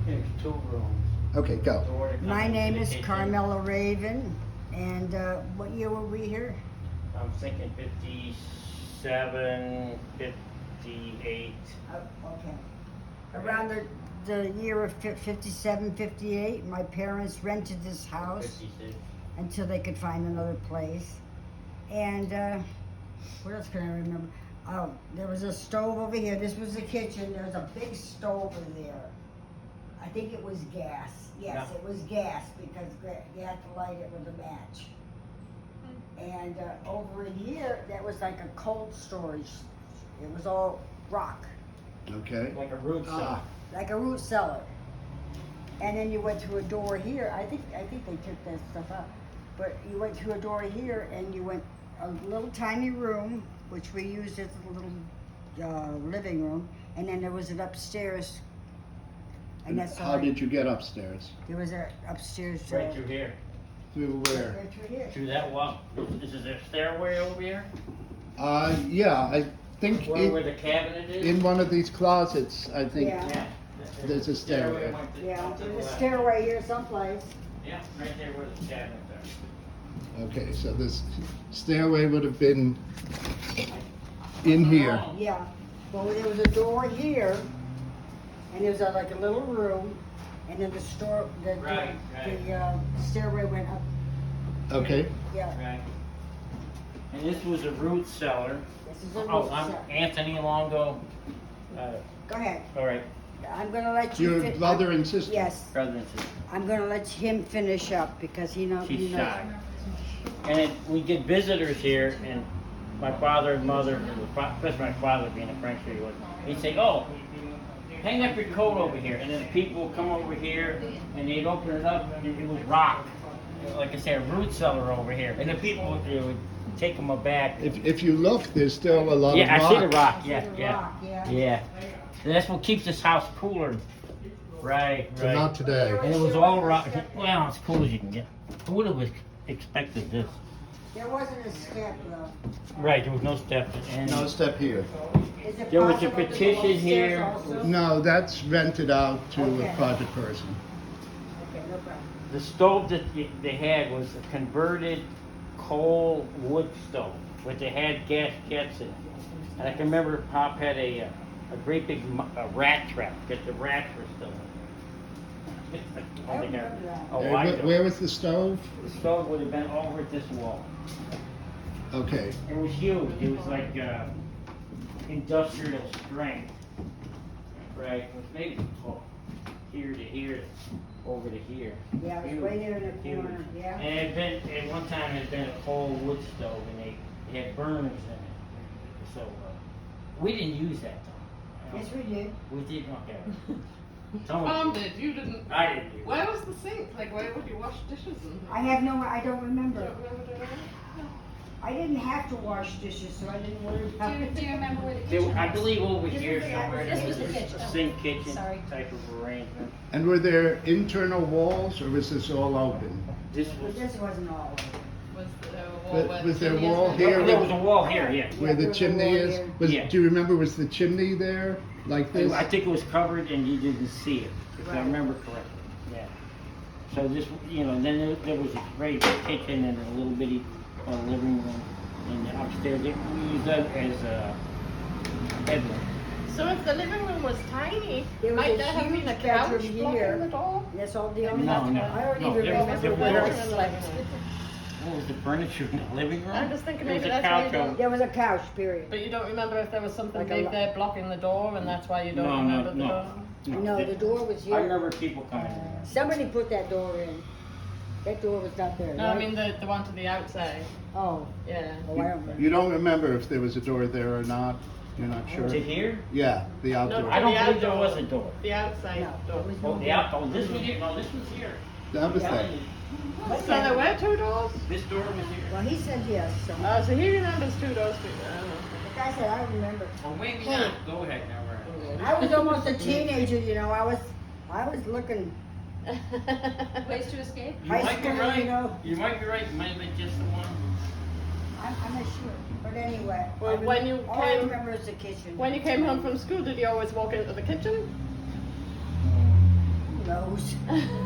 There's 2 rooms. Okay, go. Door that comes My into name the is kitchen. Carmela Raven, and what year were we here? I'm thinking 57, 58. Okay. Around the year of 57, 58, my parents rented this house 56. until they could find another place. And what else can I remember? Oh, there was a stove over here. This was the kitchen. There was a big stove in there. I think it was gas. Yes, Yeah. it was gas because you had to light it with a match. And over in here, that was like a cold storage. It was all rock, Okay. Like a root cellar. like a root cellar. And then you went through a door here. I think they took that stuff out. But you went through a door here, and you went a little tiny room, which we used as a little living room. And then there was an upstairs. And that's How did you get upstairs? There was a upstairs. Right through here. Through where? Right through here. Through that wall. This is a stairway over here? Yeah, I think Where the cabinet is? in one of these closets, I think. Yeah. Yeah. There's a stairway. went to- Yeah, to the there's a left. stairway here someplace. Yeah, right there where the cabinet is. Okay, so this stairway would have been in here. Yeah. Well, there was a door here, and there was like a little room, and then the Right. stairway went up. Okay. Yeah. Right. And this was a root cellar. This is a root Oh, I'm cellar. Anthony Longo. Go ahead. All right, I'm gonna let you. Your brother and sister? Yes. brother and sister. I'm gonna let him finish up because he knows. She's he knows. shy. And we get visitors here, and my father and mother, especially my father being a French he was, he'd say, "Oh, hang up your coat over here," and then the people would come over here, and they'd open it up, and it was rock. Like I say, a root cellar over here, and the people would take them aback. If you look, there's still a lot Yeah, of rock. I see the rock. I see Yeah, the yeah, rock, yeah. yeah. And that's what keeps this house cooler. Right, But right. not today. And it was all rock. Well, as cool as you can get. Who would have expected this? There wasn't a step though. Right, there was no step. And No step here. Is it there was a possible to go petition upstairs here. also? No, that's rented out to Okay. a private person. Okay, no problem. The stove that they had was a converted coal wood stove, but they had gas jets in it. And I can remember Pop had a great big rat trap, because the rats were still in it. I remember that. Oh, Where- I do. where was the stove? The stove would have been over at this wall. Okay. It was huge. It was like industrial strength. Right. It was maybe here to here, over to here. Yeah, it Huge, was way there in the huge. corner, yeah. And it had been, at one time, it had been a coal wood stove, and they had burners in it. So we didn't use that though. Yes, we did. We did not have. Someone Mom did. You didn't. I didn't use it. Where was the sink? Like, where would you wash dishes and I have no, I don't remember. Don't remember doing that? I didn't have to wash dishes, so I didn't worry about it. Do you remember where the There- kitchen I was? believe over This here was the- somewhere. this there was the a kitchen. Sink kitchen Sorry. type of arrangement. And were there internal walls, or was this all open? This But was. this wasn't all of it. Was there a wall But where was the there a chimney is wall now? here? There was a wall here, yeah. Where the there was a chimney wall is? here. Was, Yeah. Do you remember, was the chimney there, like this? I think it was covered and you didn't see it, if I Right. remember correctly. Yeah. So this, then there was a great kitchen and a little bitty living room, and upstairs we used that as a bedroom. So if the living room was tiny, There was might a there have been a huge couch bedroom here. blocking the door? That's all the only. No, no, I don't no, even there was- remember there where I was- slept. What was the furniture in the living room? I'm just thinking There was maybe a that's why couch you on- don't. There was a couch, period. But you don't remember if there was something Like a big lo- there blocking the door, and that's why you don't No, remember the no. door. No, the door was I here. remember people coming in there. Somebody put that door in. That door was not there, No, I right? mean the one to the outside. Oh, Yeah. oh, I don't remember. You don't remember if there was a door there or not? You're not sure? To here? Yeah, the outdoor. No, I don't The believe there outdoor. was a door. The outside No, door. there was Oh, no the door. out, oh, this was here, no, this was here. That was there. So there were two doors? This door was here. Well, he said yes, so. Oh, so he remembers two doors. I don't know. The guy said, I remember. Oh, maybe Hey. not. Go ahead, now we're. I was almost a teenager, you know, I was looking Ways to escape? You high might be school, right. you know. You might be right. It might have been just the one. I'm not sure, but anyway. Well, I when you all I came- remember is the kitchen. When you came home from school, did you always walk into the kitchen? house.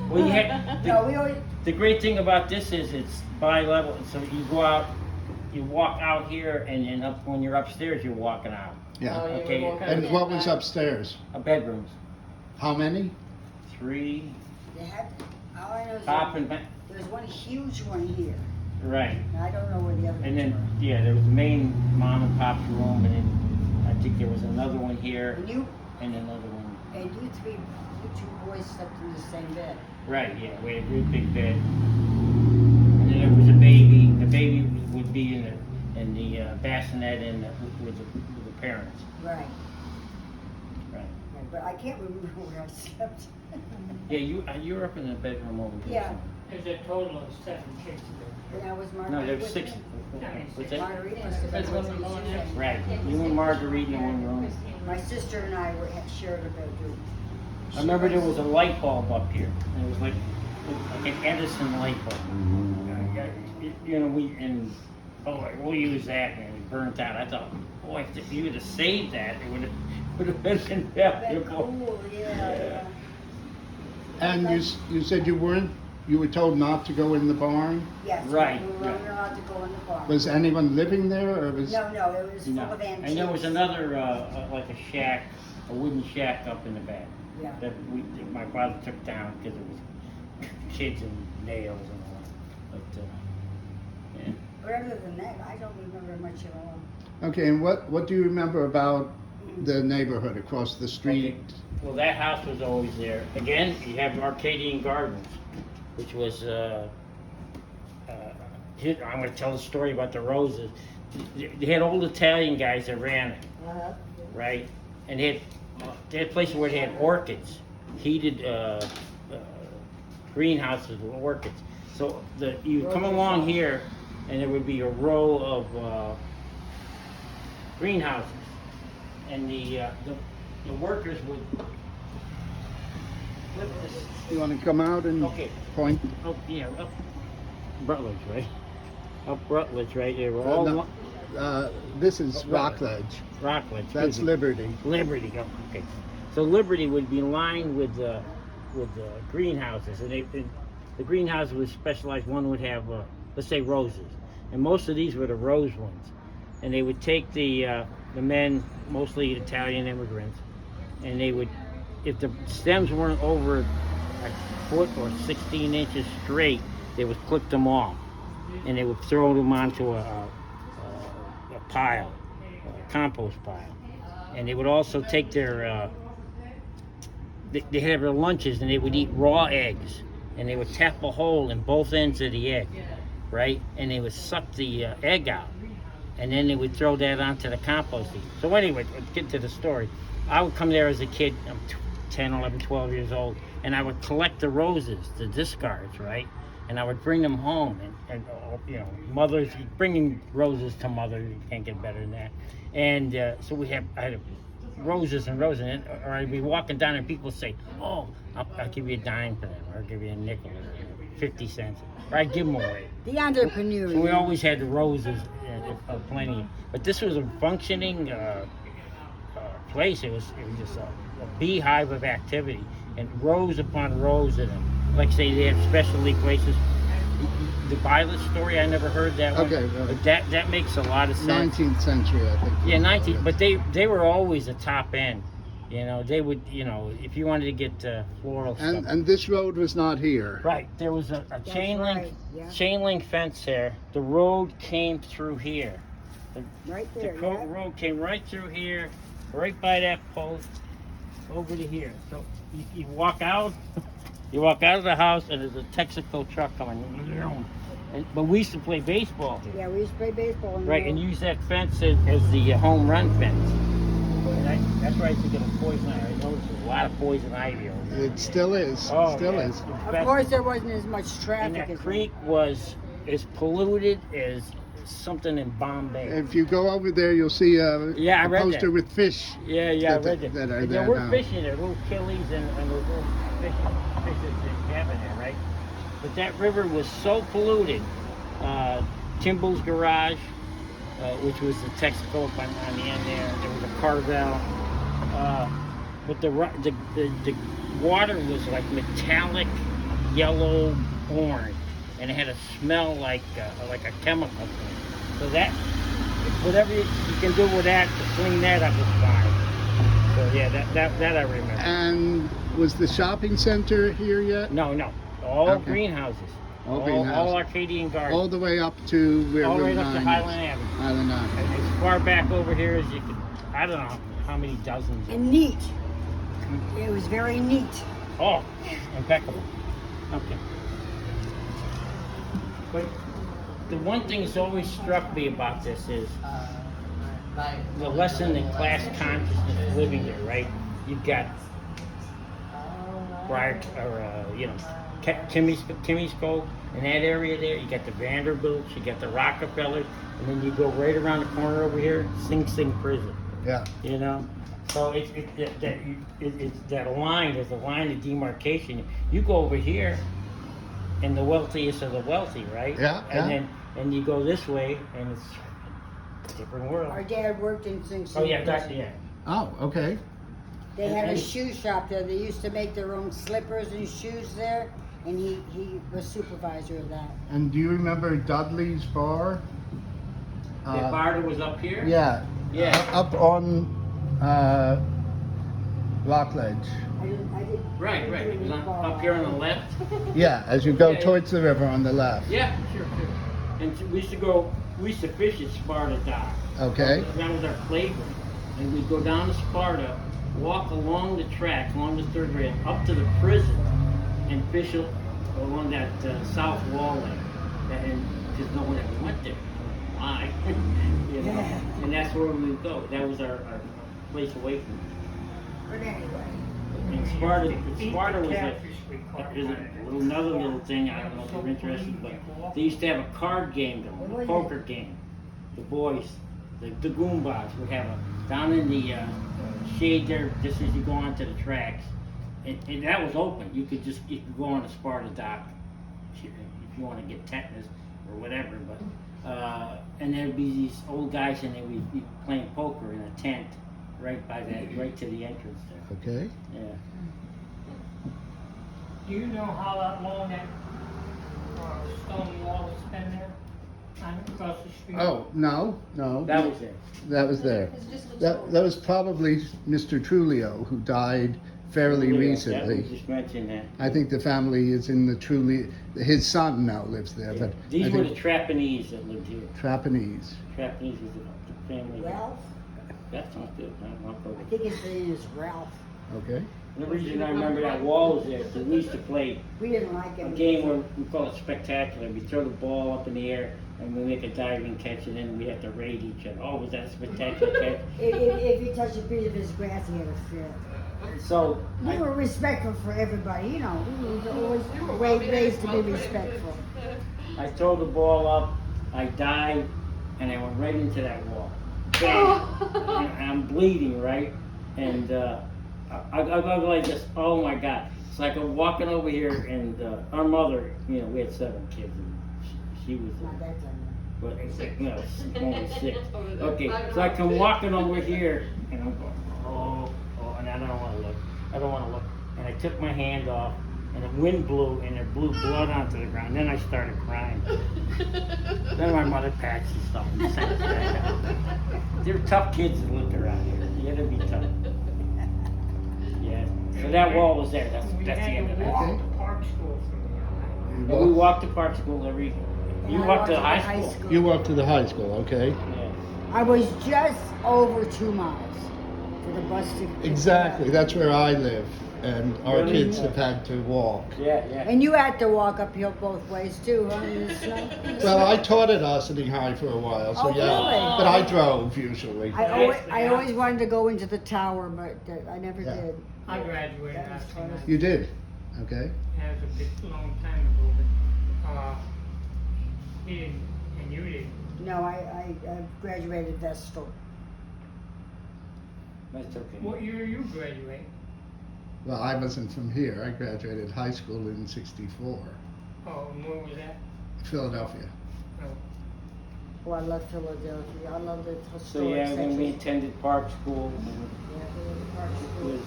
Well, you had, No, we always, the great thing about this is it's bi-level, so you go out, you walk out here, and then up, when you're upstairs, you're walking out. Yeah. Oh, you Okay, would walk out And the what was back. upstairs? Bedrooms, How many? 3, they had, all I know is top and back, there's one huge one here. right. I don't know where the other And ones then, were. yeah, there was the main mom and pop's room, and then I think there was another one here, And you, and another one. and you two boys slept in the same bed. Right, yeah, we had a great big bed. And then there was a baby. The baby would be in the bassinet with the parents. Right. Right. But I can't remember where I slept. Yeah, you were up in the bedroom over here. Yeah. somewhere. There's a total of 7 kids there. And I was Margaret. No, there was with 6. me. What's that? Marguerite must have been This with wasn't me going too. in. Right. You and Marguerite in one room. My sister and I had shared a bedroom. I remember there was a light bulb up here. And it was like an Edison light bulb. You know, we'll use that, and it burnt out. I thought, boy, if you would have saved that, it would have been That invaluable. cool, yeah. And you said you were told not to go in the barn? Yes. Right, We were right. only allowed to go in the barn. Was anyone living there, or was? No, it was full No. of antiques. And there was another, like a shack, a wooden shack up in the back. Yeah. That my father took down because it was kids and nails and all that. But, yeah. But other than that, I don't remember much at all. Okay, and what do you remember about the neighborhood across the street? Okay. Well, that house was always there. Again, you have Arcadian Gardens, which was, here, I'm gonna tell the story about the roses. They had old Italian guys that ran it, Uh-huh. right? And they had places where they had orchids, heated, greenhouses with orchids. So you come along here, and there would be a row of, greenhouses. And the workers would flip this. You want to come out and Okay. point? Oh, yeah, up Rutledge, right? Up Rutledge, right there. We're all No, this is Rockledge. Rockledge. That's excuse me. Liberty. Liberty. Oh, okay. So Liberty would be lined with greenhouses, and the greenhouses would specialize. One would have, let's say, roses, and most of these were the rose ones. And they would take the men, mostly Italian immigrants, and they would, if the stems weren't over a foot or 16 inches straight, they would clip them off, and they would throw them onto a pile, a compost pile. And they would also take their, they have their lunches, and they would eat raw eggs, and they would tap a hole in both ends of the egg, right? And they would suck the egg out, and then they would throw that onto the compost heap. So anyway, let's get to the story. I would come there as a kid, I'm 10, 11, 12 years old, and I would collect the roses, the discards, right? And I would bring them home, and you know, mothers, bringing roses to mother, you can't get better than that. And so I had roses and roses, or I'd be walking down and people say, oh, I'll give you a dime for them, or I'll give you a nickel, or 50 cents, or I'd give them away. The entrepreneur. So we always had the roses, plenty. But this was a functioning place. It was just a beehive of activity, and rows upon rows of them. Like say they have specialty places. The Violet story, I never heard that one. Okay, right. But that makes a lot of sense. 19th century, I think. Yeah, 19. But they were always a top end. You know, they would, you know, if you wanted to get floral stuff. And this road was not here. Right, there was a chain link, right, yeah. chain link fence there. The road came through here. Right The there, coat yeah. road came right through here, right by that post, over to here. So you walk out, you walk out of the house, and there's a Texaco truck coming. But we used to play baseball here, Yeah, we used to play baseball. In the right? road. And use that fence as the home run fence. And that's where I used to get a poison ivy. I noticed there's a lot of poison ivy over there. It still is. Oh, Still yeah. is. Of course, there wasn't as much And traffic that as creek was as polluted as something in Bombay. If you go over there, you'll see a Yeah, I read poster that. with fish. Yeah, I that- read that. that are And there there were now. fish in there, little killies and those little fishes that have in there, right? But that river was so polluted. Timble's Garage, which was the Texaco on the end there. There was a Carvel. But the water was like metallic yellow orange, and it had a smell like a chemical thing. So that, whatever you can do with that to clean that up is fine. So yeah, that I remember. And was the shopping center here yet? No, all Okay. greenhouses. All greenhouses. All Arcadian Gardens. All the way up to where all the way Route up to 9 is. Highland Avenue. Highland Avenue. And as far back over here as you could, I don't know how many dozens. And neat. It was very neat. Oh, impeccable. Okay. But the one thing that's always struck me about this is the lesson in class consciousness living there, right? You've got Timmy's Cove, in that area there, you got the Vanderbilts, you got the Rockefellers, and then you go right around the corner over here, Sing Sing Prison. Yeah. You know, so it's that line. There's a line of demarcation. You go over here, and the wealthiest of the wealthy, right? Yeah, And then you go this way, and it's a different world. Our dad worked in Sing Sing. Oh yeah, that's yeah. Oh, okay. They had a shoe shop there. They used to make their own slippers and shoes there, and he was supervisor of that. And do you remember Dudley's Bar? The bar that was up here. Yeah. Yeah. Up on Rockledge. I didn't Right. It was up here on the left. Yeah, as you go Yeah, towards the river on the left. Yeah, sure. And so we used to fish at Sparta Dock. Okay. That was our playground. And we'd go down to Sparta, walk along the tracks, along the third rail, up to the prison, and fish along that south wall there. And because no one ever went there. Why? You know? Yeah. And that's where we would go. That was our place away from it. But anyway. And Sparta was another little thing, I don't know if you're interested, but they used to have a card game going, a poker game. The boys, the Goombas would have down in the shade there, just as you go onto the tracks. And that was open. You could go on the Sparta Dock if you want to get tetanus or whatever. But and there'd be these old guys, and they would be playing poker in a tent right to the entrance there. Okay. Yeah. Do you know how long that stone wall has been there? Across the street? Oh, no. That was it. That was there. It just looks That old. was probably Mr. Trulio, who died fairly Yeah, recently. we just mentioned that. I think the family is in the Trulio. His son now lives there, but These I were think the Trapanese that lived here. Trapanese. Trapanese was the family. Ralph? That sounds good. I'll go I with think his name is Ralph. Okay. The reason I remember that wall was there, because we used to play We didn't like a him. game where we call it spectacular. We throw the ball up in the air, and we make a diving catch, and then we have to rate each other. Oh, was that a spectacular catch? If you touch a piece of his grass, he had a fit. So, We were respectful for everybody, you know. We were always raised to be respectful. I throw the ball up, I dive, and I went right into that wall. Bam! And I'm bleeding, right? And I go like this, oh my God. It's like I'm walking over here, and our mother, you know, we had 7 kids, and she was, Not that time. but no, only 6. Okay, so I come walking over here, and I'm going, oh, and I don't want to look. And I took my hand off, and the wind blew, and it blew blood onto the ground. Then I started crying. Then my mother patched and stuff and sent it back out. They're tough kids that lived around here. You gotta be tough. Yeah. So that wall was there. That's We the had end to of that. walk Okay. to Park School from there. And we walked to Park School every. You walked to the high school. You walked to the high school, okay? Yeah. I was just over 2 miles for the bus to. Exactly. That's where I live, and our Really? kids have had to walk. Yeah. And you had to walk uphill both ways too, huh? In the snow? Well, I taught at Ossining High for a while, so Oh, yeah. really? But I drove usually. I always wanted to go into the tower, but I never Yeah. did. I graduated after that. You did? Okay. That was a big, long time ago, but, he didn't, and you didn't. No, I graduated Vestal. That's okay. What year you graduate? Well, I wasn't from here. I graduated high school in '64, Oh, and where was that? Philadelphia. Oh, Oh, I love Philadelphia. I love the So historic yeah, then we section. attended Park School. And Yeah, we were in Park it School. was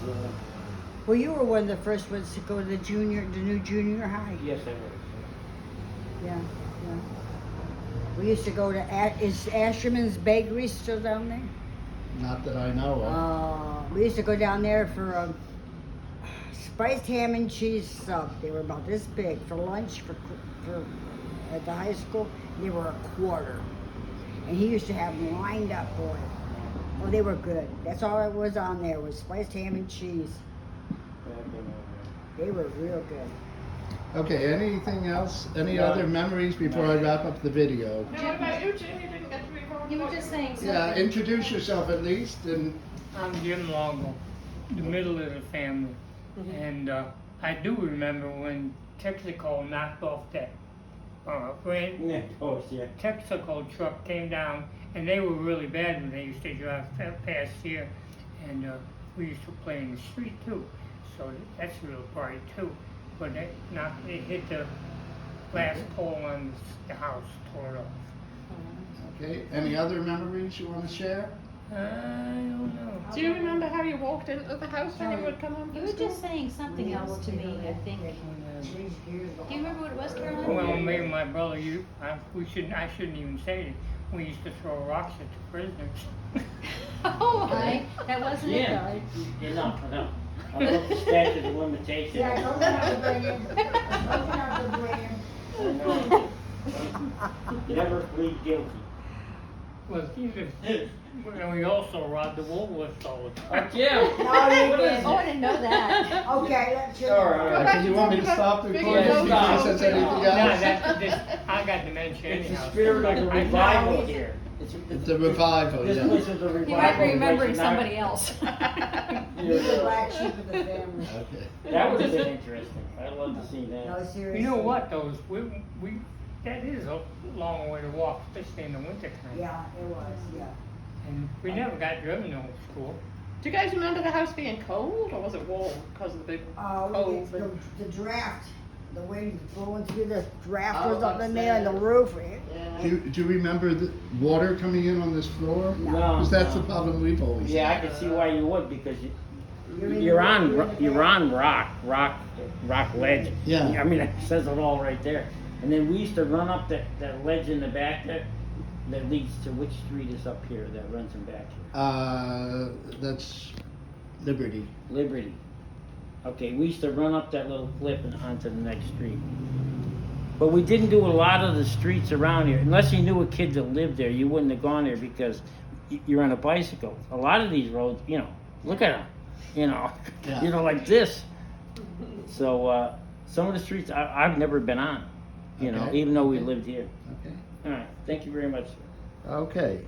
Well, you were one of the first ones to go to the new junior high. Yes, I was. Yeah, yeah. We used to go to, is Asherman's Bakery still down there? Not that I know of. We used to go down there for spiced ham and cheese sub. They were about this big for lunch for at the high school. They were a quarter, and he used to have them lined up, boy. Oh, they were good. That's all it was on there was spiced ham and cheese. They were real good. Okay, anything else? Any other memories before I wrap up the video? Now, what about you, Jim? You didn't get to record. You were just saying something. Yeah, introduce yourself at least, and I'm Jim Longo, the middle of the family. And I do remember when Texaco knocked off that Yeah, of course, yeah. Texaco truck came down, and they were really bad when they used to drive past here. And we used to play in the street too, so that's a real party too. But it hit the glass pole on the house, tore it off. okay, any other memories you want to share? I don't know. Do you remember how you walked into the house when you would come home You from were school? just saying something else to me, I think. Do you remember what it was, Caroline? Well, me and my brother, I shouldn't even say it. We used to throw rocks at the prisoners. Oh, right. That wasn't it, Yeah. though. Yeah, no. I love the statute of limitations. Yeah, I don't have to bring him. I don't have to bring him. I know. Never plead guilty. Well, and we also robbed the Woolworths all the time. Yeah. No, you didn't. Oh, I didn't know that. Okay, that's your. All right. Okay, you want me to stop the recording Yeah, in stop. case there's anything No, else? I got dementia It's the anyhow. spirit of the I- revival here. It's a revival, This yeah. place is the revival. You might be remembering place, somebody else. You're the black sheep of the family. Okay. That would have been interesting. I'd love to see No, that. seriously. You know what, those, that is a long way to walk, especially in the winter time. Yeah, it was, yeah. And we never got driven to school. Do you guys remember the house being cold, or was it warm because of the big cold? The draft, the wind blowing through the draft Oh, was up in there and the roof. Yeah. Do you remember the water coming in on this floor? No. Because that's the problem we've always had. Yeah, I can see why you would, because You're in you're the- on you're in the you're on rock ledge. Yeah. I mean, it says it all right there. And then we used to run up that ledge in the back there that leads to which street is up here that runs in back here? That's Liberty. Liberty. Okay, we used to run up that little cliff and onto the next street. But we didn't do a lot of the streets around here. Unless you knew a kid that lived there, you wouldn't have gone there because you're on a bicycle. A lot of these roads, look at them, Yeah. like this. So some of the streets I've never been on, Okay. even though we lived here. Okay. All right, thank you very much, sir. Okay.